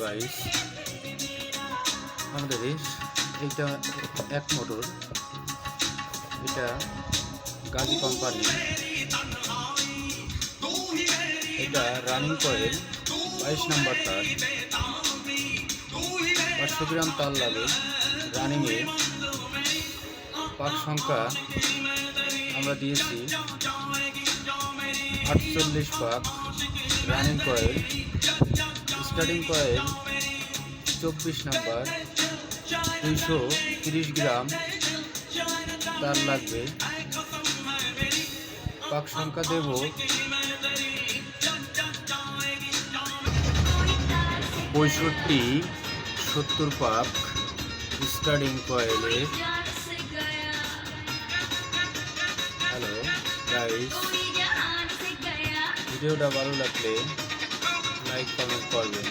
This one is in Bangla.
গাইস, আমাদের এইটা এক মোটর, এটা গাজী কোম্পানি। এটা রানিং কয়েল 22 নম্বর তার, 500 গ্রাম তার লাগে রানিংয়ে। পাক সংখ্যা আমরা দিয়েছি 48 পাক running coil. Starting coil 24 number, 230 গ্রাম তার লাগবে। পাক সংখ্যা দেব 65-70 পাক স্টার্টিং কয়েলে। হ্যালো গাইস, ভিডিওটা ভালো লাগলে লাইক কমেন্ট করবেন।